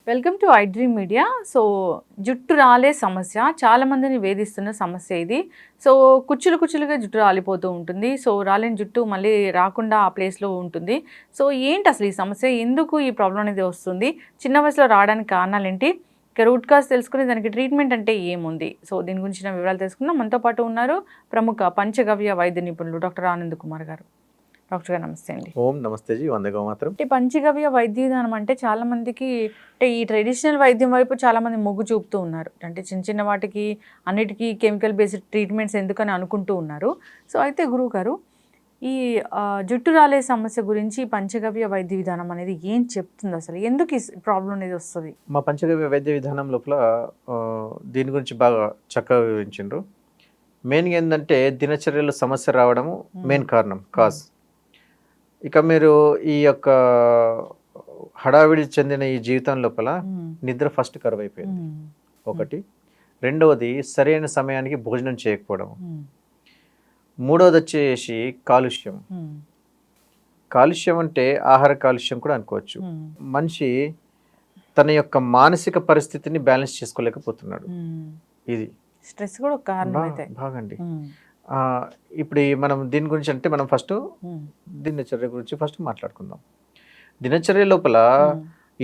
Welcome to I dream media. So జుట్టు రాలే సమస్య చాలా మందిని వేధిస్తున్న సమస్య ఇది. సో కుచ్చులుగా జుట్టు రాలిపోతూ ఉంటుంది. సో రాలిన జుట్టు మళ్ళీ రాకుండా ఆ ప్లేస్లో ఉంటుంది. సో ఏంటి అసలు ఈ సమస్య, ఎందుకు ఈ ప్రాబ్లం అనేది వస్తుంది, చిన్న వయసులో రావడానికి కారణాలు ఏంటి, రూట్ కాజ్ తెలుసుకుని దానికి ట్రీట్మెంట్ అంటే ఏముంది, సో దీని గురించిన వివరాలు తెలుసుకుందాం. మనతో పాటు ఉన్నారు ప్రముఖ పంచగవ్య వైద్య నిపుణులు డాక్టర్ ఆనంద్ కుమార్ గారు. డాక్టర్ గారు నమస్తే అండి. ఓం నమస్తే జీ, వందగా మాత్రం. అంటే పంచగవ్య వైద్య విధానం అంటే చాలా మందికి, అంటే ఈ ట్రెడిషనల్ వైద్యం వైపు చాలా మంది మొగ్గు చూపుతూ ఉన్నారు. అంటే చిన్న చిన్న వాటికి అన్నిటికీ కెమికల్ బేస్డ్ ట్రీట్మెంట్స్ ఎందుకని అనుకుంటూ ఉన్నారు. సో అయితే గురువు గారు, ఈ జుట్టు రాలే సమస్య గురించి పంచగవ్య వైద్య విధానం అనేది ఏం చెప్తుంది, అసలు ఎందుకు ఈ ప్రాబ్లం అనేది వస్తుంది? మా పంచగవ్య వైద్య విధానం లోపల దీని గురించి బాగా చక్కగా వివరించిండ్రు. మెయిన్గా ఏంటంటే దినచర్యలో సమస్య రావడము మెయిన్ కారణం, కాజ్. ఇక మీరు ఈ యొక్క హడావిడి చెందిన ఈ జీవితం లోపల నిద్ర ఫస్ట్ కరువు అయిపోయింది ఒకటి. రెండవది సరైన సమయానికి భోజనం చేయకపోవడం. మూడవది వచ్చేసి కాలుష్యం. కాలుష్యం అంటే ఆహార కాలుష్యం కూడా అనుకోవచ్చు. మనిషి తన యొక్క మానసిక పరిస్థితిని బ్యాలెన్స్ చేసుకోలేకపోతున్నాడు. ఇది స్ట్రెస్ కూడా కారణం అయితే బాగండి. ఇప్పుడు మనం దీని గురించి అంటే మనం ఫస్ట్ దినచర్య గురించి ఫస్ట్ మాట్లాడుకుందాం. దినచర్య లోపల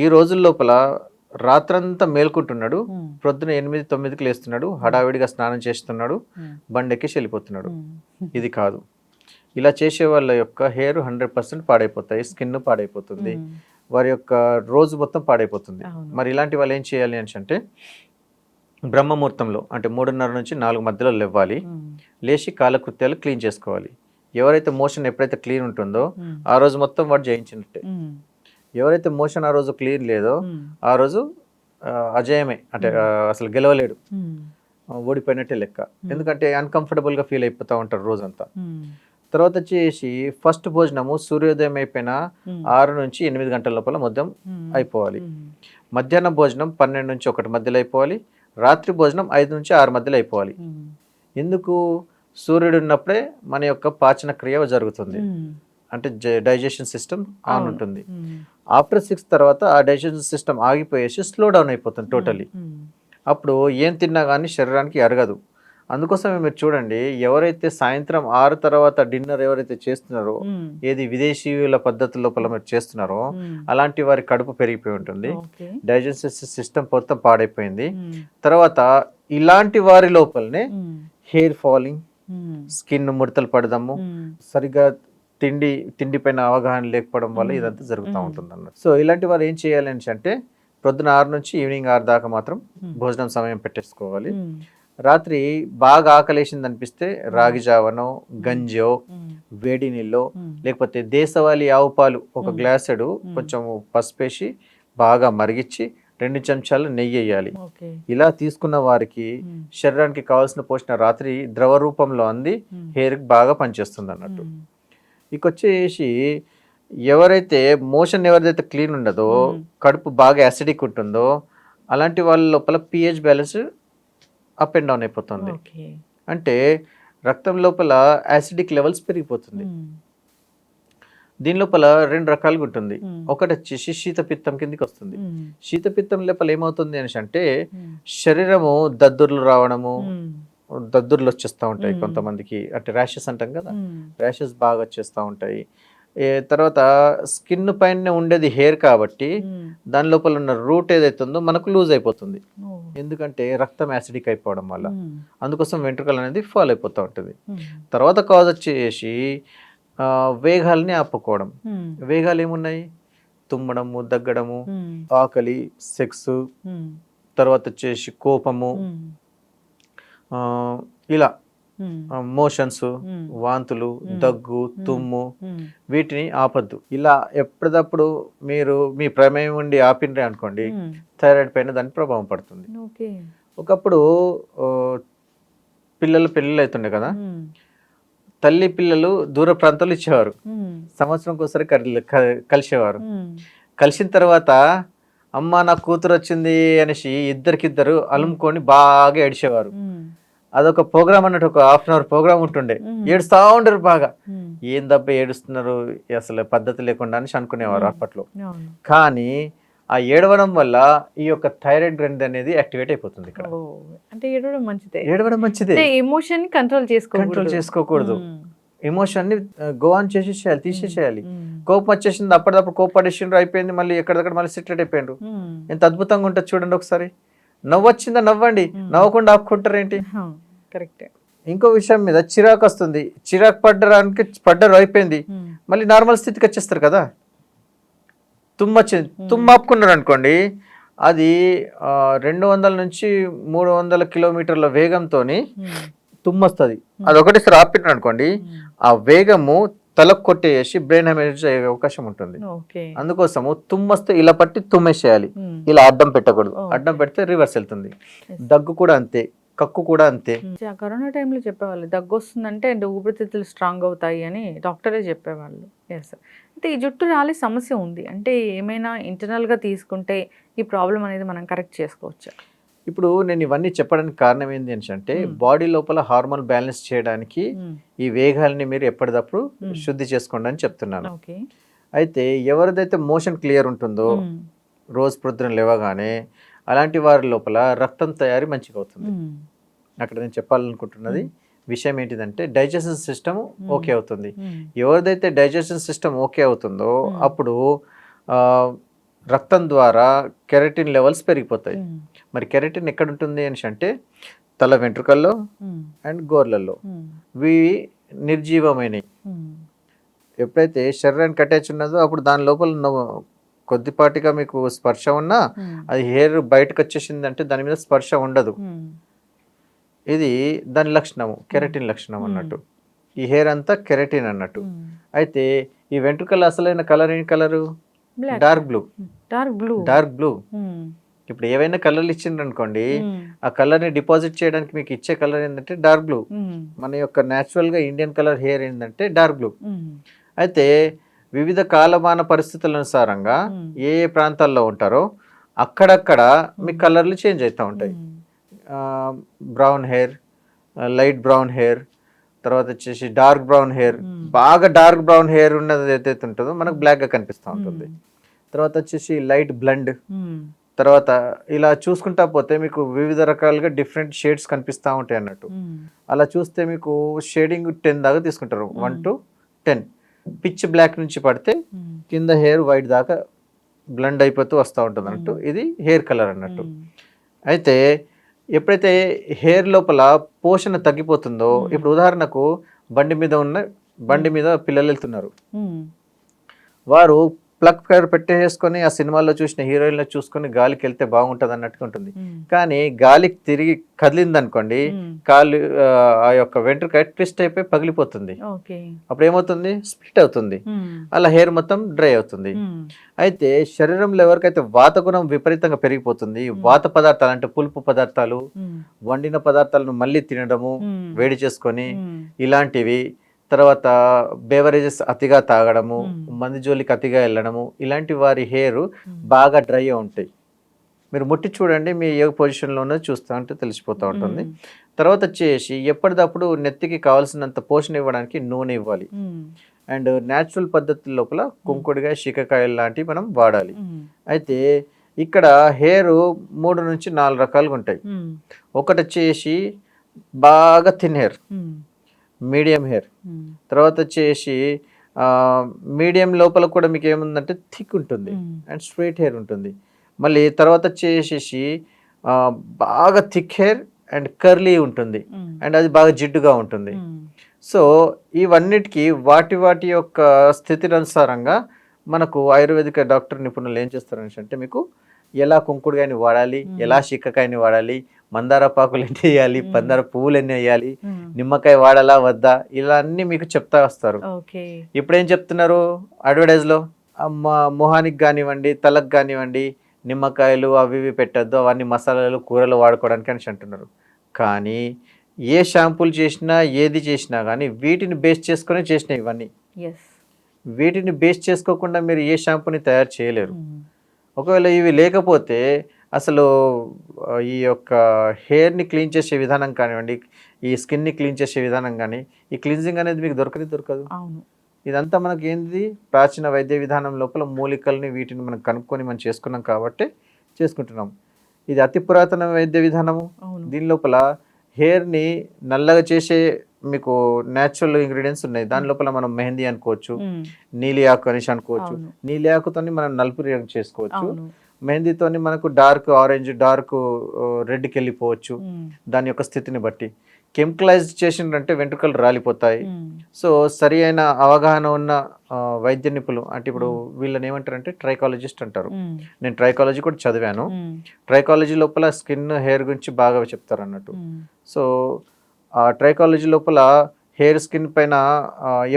ఈ రోజుల లోపల రాత్రంతా మేల్కుంటున్నాడు, ప్రొద్దున 8-9కి లేస్తున్నాడు, హడావిడిగా స్నానం చేస్తున్నాడు, బండెక్కేసి వెళ్ళిపోతున్నాడు. ఇది కాదు. ఇలా చేసే వాళ్ళ యొక్క హెయిర్ 100% పాడైపోతాయి, స్కిన్ పాడైపోతుంది, వారి యొక్క రోజు మొత్తం పాడైపోతుంది. మరి ఇలాంటి వాళ్ళు ఏం చేయాలి అని అంటే బ్రహ్మముహూర్తంలో అంటే 3:30 నుంచి 4 మధ్యలో లేవాలి. లేచి కాలకృత్యాలు క్లీన్ చేసుకోవాలి. ఎవరైతే మోషన్ ఎప్పుడైతే క్లీన్ ఉంటుందో ఆ రోజు మొత్తం వాడు జయించినట్టే. ఎవరైతే మోషన్ ఆ రోజు క్లీన్ లేదో ఆ రోజు అజయమే, అంటే అసలు గెలవలేడు, ఓడిపోయినట్టే లెక్క. ఎందుకంటే అన్కంఫర్టబుల్గా ఫీల్ అయిపోతూ ఉంటారు రోజంతా. తర్వాత వచ్చేసి ఫస్ట్ భోజనము సూర్యోదయం అయిపోయిన 6 నుంచి 8 గంటల లోపల మొత్తం అయిపోవాలి. మధ్యాహ్నం భోజనం 12 నుంచి 1 మధ్యలో అయిపోవాలి. రాత్రి భోజనం 5 నుంచి 6 మధ్యలో అయిపోవాలి. ఎందుకు? సూర్యుడు ఉన్నప్పుడే మన యొక్క పాచన క్రియ జరుగుతుంది, అంటే డైజెషన్ సిస్టమ్ ఆన్ ఉంటుంది. ఆఫ్టర్ 6 తర్వాత ఆ డైజెషన్ సిస్టమ్ ఆగిపోయేసి స్లో డౌన్ అయిపోతుంది టోటలీ. అప్పుడు ఏం తిన్నా కానీ శరీరానికి అరగదు. అందుకోసమే మీరు చూడండి, ఎవరైతే సాయంత్రం 6 తర్వాత డిన్నర్ ఎవరైతే చేస్తున్నారో, ఏది విదేశీయుల పద్ధతుల లోపల మీరు చేస్తున్నారో అలాంటి వారి కడుపు పెరిగిపోయి ఉంటుంది, డైజెస్టివ్ సిస్టమ్ మొత్తం పాడైపోయింది. తర్వాత ఇలాంటి వారి లోపలనే హెయిర్ ఫాలింగ్, స్కిన్ ముడతలు పడదము, సరిగ్గా తిండి పైన అవగాహన లేకపోవడం వల్ల ఇదంతా జరుగుతూ ఉంటుంది అన్నట్టు. సో ఇలాంటి వారు ఏం చేయాలి అని అంటే ప్రొద్దున 6 నుంచి ఈవినింగ్ 6 దాకా మాత్రం భోజనం సమయం పెట్టేసుకోవాలి. రాత్రి బాగా ఆకలేసింది అనిపిస్తే రాగి జావనో, గంజో, వేడి నీళ్ళో, లేకపోతే దేశవాళీ ఆవు పాలు 1 గ్లాసుడు కొంచెం పసుపేసి బాగా మరిగించి 2 చెంచాలు నెయ్యి వేయాలి. ఇలా తీసుకున్న వారికి శరీరానికి కావాల్సిన పోషణ రాత్రి ద్రవ రూపంలో అంది హెయిర్కి బాగా పనిచేస్తుంది అన్నట్టు. ఇకొచ్చేసి ఎవరైతే మోషన్ ఎవరిదైతే క్లీన్ ఉండదో, కడుపు బాగా యాసిడిక్ ఉంటుందో అలాంటి వాళ్ళ లోపల pH balance up and down అయిపోతుంది. అంటే రక్తం లోపల యాసిడిక్ లెవెల్స్ పెరిగిపోతుంది. దీని లోపల 2 రకాలుగా ఉంటుంది. ఒకటి వచ్చేసి శీతపిత్తం కిందకి వస్తుంది. శీతపిత్తం లోపల ఏమవుతుంది అని అంటే శరీరము దద్దుర్లు రావడము, దద్దుర్లు వచ్చేస్తూ ఉంటాయి కొంతమందికి, అంటే ర్యాషెస్ అంటాం కదా, ర్యాషెస్ బాగా వచ్చేస్తూ ఉంటాయి. తర్వాత స్కిన్ పైన ఉండేది హెయిర్ కాబట్టి దాని లోపల ఉన్న రూట్ ఏదైతుందో మనకు లూజ్ అయిపోతుంది, ఎందుకంటే రక్తం యాసిడిక్ అయిపోవడం వల్ల. అందుకోసం వెంట్రుకలు అనేది ఫాల్ అయిపోతూ ఉంటుంది. తర్వాత కాజ్ వచ్చేసి వేగాల్ని ఆపుకోవడం. వేగాలు ఏమున్నాయి? తుమ్మడము, దగ్గడము, ఆకలి, సెక్స్, తర్వాత వచ్చేసి కోపము, ఇలా మోషన్స్, వాంతులు, దగ్గు, తుమ్ము, వీటిని ఆపద్దు. ఇలా ఎప్పటికప్పుడు మీరు మీ ప్రమేయం ఉండి ఆపినరే అనుకోండి, థైరాయిడ్ పైన దాని ప్రభావం పడుతుంది. ఒకప్పుడు పెళ్ళిళ్ళు అవుతుండే కదా, తల్లి పిల్లలు దూర ప్రాంతాలు ఇచ్చేవారు, సంవత్సరంకి ఒకసారి కలిసేవారు. కలిసిన తర్వాత అమ్మ నా కూతురు వచ్చింది అనేసి ఇద్దరికిద్దరు అలుముకొని బాగా ఏడిచేవారు. అదొక ప్రోగ్రామ్ అన్నట్టు, ఒక హాఫ్ అన్ అవర్ ప్రోగ్రామ్ ఉంటుండే. ఏడుస్తా ఉండరు బాగా, ఏం దెబ్బ ఏడుస్తున్నారు అసలు పద్ధతి లేకుండా అని అనుకునేవారు అప్పట్లో. కానీ ఆ ఏడవడం వల్ల ఈ యొక్క థైరాయిడ్ గ్రంథి అనేది యాక్టివేట్ అయిపోతుంది ఇక్కడ. అంటే ఏడవడం మంచిదే, ఏడవడం మంచిదే, ఎమోషన్ కంట్రోల్ చేసుకోకూడదు. ఎమోషన్ ని గో ఆన్ చేసేసేయాలి, తీసేసేయాలి. కోపం వచ్చేసింది, అప్పటిదప్పుడు కోపడేసిండ్రు, అయిపోయింది, మళ్ళీ ఎక్కడిదక్కడ మళ్ళీ సెటిల్ అయిపోయిండ్రు. ఎంత అద్భుతంగా ఉంటుంది చూడండి ఒకసారి. నవ్వొచ్చిందా నవ్వండి, నవ్వకుండా ఆపుకుంటారేంటి? కరెక్ట్. ఇంకో విషయం మీద చిరాకు వస్తుంది, చిరాకు పడ్డరు అయిపోయింది, మళ్ళీ నార్మల్ స్థితికి వచ్చేస్తారు కదా. తుమ్మ ఆపుకున్నారు అనుకోండి, అది 200 నుంచి 300 కిలోమీటర్ల వేగంతో తుమ్మొస్తుంది. అది ఒకటేసారి ఆపినారు అనుకోండి, ఆ వేగము తలకు కొట్టేసి బ్రెయిన్ హెమరేజ్ అయ్యే అవకాశం ఉంటుంది. అందుకోసము తుమ్మొస్తే ఇలా పట్టి తుమ్మేసేయాలి, ఇలా అడ్డం పెట్టకూడదు. అడ్డం పెడితే రివర్స్ వెళ్తుంది. దగ్గు కూడా అంతే, కక్కు కూడా అంతే. కరోనా టైంలో చెప్పేవాళ్ళు దగ్గు వస్తుందంటే ఊపిరితిత్తులు స్ట్రాంగ్ అవుతాయి అని డాక్టరే చెప్పేవాళ్ళు. ఎస్. అంటే ఈ జుట్టు రాలే సమస్య ఉంది అంటే ఏమైనా ఇంటర్నల్గా తీసుకుంటే ఈ ప్రాబ్లం అనేది మనం కరెక్ట్ చేసుకోవచ్చు. ఇప్పుడు నేను ఇవన్నీ చెప్పడానికి కారణం ఏంటి అంటే, బాడీ లోపల హార్మోన్ బ్యాలెన్స్ చేయడానికి ఈ వేగాల్ని మీరు ఎప్పటికప్పుడు శుద్ధి చేసుకోండి అని చెప్తున్నాను. అయితే ఎవరిదైతే మోషన్ క్లియర్ ఉంటుందో రోజు పొద్దున లేవగానే, అలాంటి వారి లోపల రక్తం తయారీ మంచిగా అవుతుంది. అక్కడ నేను చెప్పాలనుకుంటున్నది విషయం ఏంటిదంటే, డైజెషన్ సిస్టమ్ ఓకే అవుతుంది. ఎవరిదైతే డైజెషన్ సిస్టమ్ ఓకే అవుతుందో అప్పుడు రక్తం ద్వారా కెరటిన్ లెవెల్స్ పెరిగిపోతాయి. మరి కెరటిన్ ఎక్కడ ఉంటుంది అని అంటే తల వెంట్రుకల్లో అండ్ గోర్లలో. ఇవి నిర్జీవమైనవి. ఎప్పుడైతే శరీరానికి అటాచ్ ఉన్నదో అప్పుడు దాని లోపల కొద్దిపాటిగా మీకు స్పర్శ ఉన్నా అది హెయిర్ బయటకు వచ్చేసిందంటే దాని మీద స్పర్శ ఉండదు. ఇది దాని లక్షణము, కెరటిన్ లక్షణం అన్నట్టు. ఈ హెయిర్ అంతా కెరటిన్ అన్నట్టు. అయితే ఈ వెంట్రుకల అసలైన కలర్ ఏంటి? Colour dark blue. ఇప్పుడు ఏవైనా కలర్లు ఇచ్చిండ్రు అనుకోండి, ఆ కలర్ ని డిపాజిట్ చేయడానికి మీకు ఇచ్చే కలర్ ఏంటంటే డార్క్ బ్లూ. మన యొక్క న్యాచురల్ గా ఇండియన్ కలర్ హెయిర్ ఏంటంటే డార్క్ బ్లూ. అయితే వివిధ కాలమాన పరిస్థితుల అనుసారంగా ఏ ఏ ప్రాంతాల్లో ఉంటారో అక్కడక్కడ మీ కలర్లు చేంజ్ అవుతూ ఉంటాయి. Brown hair, light brown hair, తర్వాత వచ్చేసి డార్క్ బ్రౌన్ హెయిర్. బాగా డార్క్ బ్రౌన్ హెయిర్ ఉన్నది ఏదైతే ఉంటుందో మనకు బ్లాక్ గా కనిపిస్తూ ఉంటుంది. తర్వాత వచ్చేసి లైట్ బ్లండ్. తర్వాత ఇలా చూసుకుంటా పోతే మీకు వివిధ రకాలుగా డిఫరెంట్ షేడ్స్ కనిపిస్తూ ఉంటాయి అన్నట్టు. అలా చూస్తే మీకు షేడింగ్ 10 దాకా తీసుకుంటారు, 1 to 10. పిచ్ బ్లాక్ నుంచి పడితే కింద హెయిర్ వైట్ దాకా బ్లండ్ అయిపోతూ వస్తూ ఉంటుంది అన్నట్టు. ఇది హెయిర్ కలర్ అన్నట్టు. అయితే ఎప్పుడైతే హెయిర్ లోపల పోషణ తగ్గిపోతుందో, ఇప్పుడు ఉదాహరణకు బండి మీద పిల్లలు వెళ్తున్నారు, వారు ప్లగ్ ఫైర్ పెట్టేసుకొని ఆ సినిమాల్లో చూసిన హీరోయిన్లో చూసుకొని గాలికి వెళ్తే బాగుంటుంది అన్నట్టుగా ఉంటుంది. కానీ గాలికి తిరిగి కదిలింది అనుకోండి, కాలు ఆ యొక్క వెంట్రుక ట్విస్ట్ అయిపోయి పగిలిపోతుంది. అప్పుడు ఏమవుతుంది? స్ప్లిట్ అవుతుంది. అలా హెయిర్ మొత్తం డ్రై అవుతుంది. అయితే శరీరంలో ఎవరికైతే వాతగుణం విపరీతంగా పెరిగిపోతుంది, వాత పదార్థాలు అంటే పులుపు పదార్థాలు, వండిన పదార్థాలను మళ్ళీ తినడము, వేడి చేసుకొని ఇలాంటివి, తర్వాత బేవరేజెస్ అతిగా తాగడము, మంది జోలికి అతిగా వెళ్ళడము, ఇలాంటి వారి హెయిర్ బాగా డ్రై ఉంటాయి. మీరు ముట్టి చూడండి, మీ ఏ పొజిషన్లో ఉన్నది చూస్తూ ఉంటే తెలిసిపోతూ ఉంటుంది. తర్వాత వచ్చేసి ఎప్పటికప్పుడు నెత్తికి కావాల్సినంత పోషణ ఇవ్వడానికి నూనె ఇవ్వాలి. అండ్ న్యాచురల్ పద్ధతి లోపల కుంకుడుకాయ, శీకాకాయలు లాంటివి మనం వాడాలి. అయితే ఇక్కడ హెయిర్ 3 నుంచి 4 రకాలుగా ఉంటాయి. ఒకటి వచ్చేసి బాగా థిన్ హెయిర్, మీడియం హెయిర్, తర్వాత వచ్చేసి మీడియం లోపల కూడా మీకు ఏముందంటే థిక్ ఉంటుంది అండ్ స్ట్రైట్ హెయిర్ ఉంటుంది. మళ్ళీ తర్వాత వచ్చేసి బాగా థిక్ హెయిర్ అండ్ కర్లీ ఉంటుంది అండ్ అది బాగా జిడ్డుగా ఉంటుంది. సో ఇవన్నిటికీ వాటి యొక్క స్థితి అనుసారంగా మనకు ఆయుర్వేదిక డాక్టర్ నిపుణులు ఏం చేస్తారని అంటే, మీకు ఎలా కుంకుడుకాయని వాడాలి, ఎలా శీకాకాయని వాడాలి, మందార పాకులు ఎన్ని వేయాలి, పందార పువ్వులు ఎన్ని వేయాలి, నిమ్మకాయ వాడాలా వద్దా, ఇలా అన్ని మీకు చెప్తా వస్తారు. ఇప్పుడు ఏం చెప్తున్నారు అడ్వర్టైజ్లో, మొహానికి కానివ్వండి, తలకు కానివ్వండి, నిమ్మకాయలు అవి ఇవి పెట్టద్దు, అవన్నీ మసాలాలు కూరలు వాడుకోవడానికి అని అంటున్నారు. కానీ ఏ షాంపూలు చేసినా ఏది చేసినా కానీ వీటిని బేస్ చేసుకొని చేసినాయి ఇవన్నీ. వీటిని బేస్ చేసుకోకుండా మీరు ఏ షాంపూని తయారు చేయలేరు. ఒకవేళ ఇవి లేకపోతే అసలు ఈ యొక్క హెయిర్ని క్లీన్ చేసే విధానం కానివ్వండి, ఈ స్కిన్ని క్లీన్ చేసే విధానం కానీ, ఈ క్లీన్జింగ్ అనేది మీకు దొరకదు. అవును. ఇదంతా మనకి ఏంది ప్రాచీన వైద్య విధానం లోపల మూలికల్ని వీటిని మనం కనుక్కొని మనం చేసుకున్నాం కాబట్టి చేసుకుంటున్నాం. ఇది అతి పురాతన వైద్య విధానము. అవును. దీని లోపల హెయిర్ని నల్లగా చేసే మీకు న్యాచురల్ ఇంగ్రీడియంట్స్ ఉన్నాయి. దాని లోపల మనం మెహందీ అనుకోవచ్చు, నీలి ఆకు అనేసి అనుకోవచ్చు. అవును. నీలి ఆకుతోని మనం నలుపు రంగు చేసుకోవచ్చు. అవును. మెహందీతోని మనకు డార్క్ ఆరెంజ్, డార్క్ రెడ్కి వెళ్ళిపోవచ్చు దాని యొక్క స్థితిని బట్టి. కెమికలైజ్ చేసిందంటే వెంట్రుకలు రాలిపోతాయి. సో సరి అయిన అవగాహన ఉన్న వైద్య నిపుణులు అంటే ఇప్పుడు వీళ్ళని ఏమంటారంటే ట్రైకాలజిస్ట్ అంటారు. నేను ట్రైకాలజీ కూడా చదివాను. ట్రైకాలజీ లోపల స్కిన్ హెయిర్ గురించి బాగా చెప్తారు అన్నట్టు. సో ఆ ట్రైకాలజీ లోపల హెయిర్ స్కిన్ పైన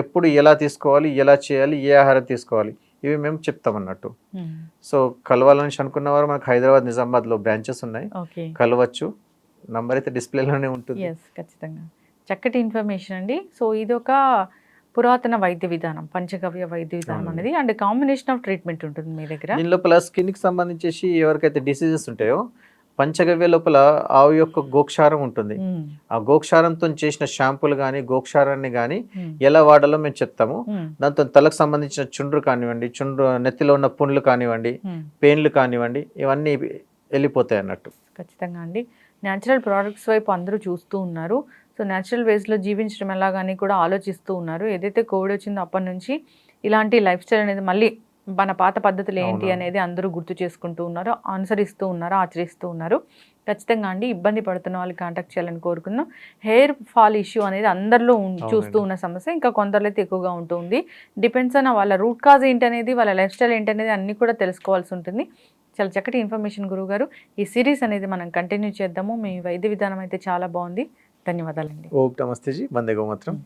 ఎప్పుడు ఎలా తీసుకోవాలి, ఎలా చేయాలి, ఏ ఆహారం తీసుకోవాలి ఇవి మేము చెప్తాం అన్నట్టు. సో కలవాలని అనుకున్న వారు మనకు హైదరాబాద్, నిజామాబాద్లో బ్రాంచెస్ ఉన్నాయి, కలవచ్చు. నంబర్ అయితే డిస్ప్లేలోనే ఉంటుంది. ఖచ్చితంగా చక్కటి ఇన్ఫర్మేషన్ అండి. సో ఇది ఒక పురాతన వైద్య విధానం, పంచగవ్య వైద్య విధానం అనేది, అండ్ కాంబినేషన్ ఆఫ్ ట్రీట్మెంట్ ఉంటుంది మీ దగ్గర. దీని లోపల స్కిన్కి సంబంధించేసి ఎవరికైతే డిసీజెస్ ఉంటాయో పంచగవ్య లోపల ఆవు యొక్క గోక్షారం ఉంటుంది. ఆ గోక్షారంతో చేసిన షాంపూలు కానీ గోక్షారాన్ని కానీ ఎలా వాడాలో మేము చెప్తాము. దాంతో తలకు సంబంధించిన చుండ్రు కానివ్వండి, నెత్తిలో ఉన్న పుండ్లు కానివ్వండి, పెయిన్లు కానివ్వండి, ఇవన్నీ వెళ్ళిపోతాయి అన్నట్టు. ఖచ్చితంగా అండి. న్యాచురల్ ప్రోడక్ట్స్ వైపు అందరూ చూస్తూ ఉన్నారు. సో న్యాచురల్ వేస్లో జీవించడం ఎలాగని కూడా ఆలోచిస్తూ ఉన్నారు. ఏదైతే కోవిడ్ వచ్చిందో అప్పటి నుంచి ఇలాంటి లైఫ్ స్టైల్ అనేది మళ్ళీ మన పాత పద్ధతులు ఏంటి అనేది అందరూ గుర్తు చేసుకుంటూ ఉన్నారు, అనుసరిస్తూ ఉన్నారు, ఆచరిస్తూ ఉన్నారు. ఖచ్చితంగా అండి, ఇబ్బంది పడుతున్న వాళ్ళు కాంటాక్ట్ చేయాలని కోరుకున్నాం. హెయిర్ ఫాల్ ఇష్యూ అనేది అందరిలో చూస్తూ ఉన్న సమస్య, ఇంకా కొందరిలో అయితే ఎక్కువగా ఉంటుంది. డిపెండ్స్ ఆన్ వాళ్ళ రూట్ కాజ్ ఏంటి అనేది, వాళ్ళ లైఫ్ స్టైల్ ఏంటి అనేది అన్నీ కూడా తెలుసుకోవాల్సి ఉంటుంది. చాలా చక్కటి ఇన్ఫర్మేషన్ గురువు గారు. ఈ సిరీస్ అనేది మనం కంటిన్యూ చేద్దాము. మీ వైద్య విధానం అయితే చాలా బాగుంది. ధన్యవాదాలండి. ఓం నమస్తే జీ, వందే గోమాత్రం.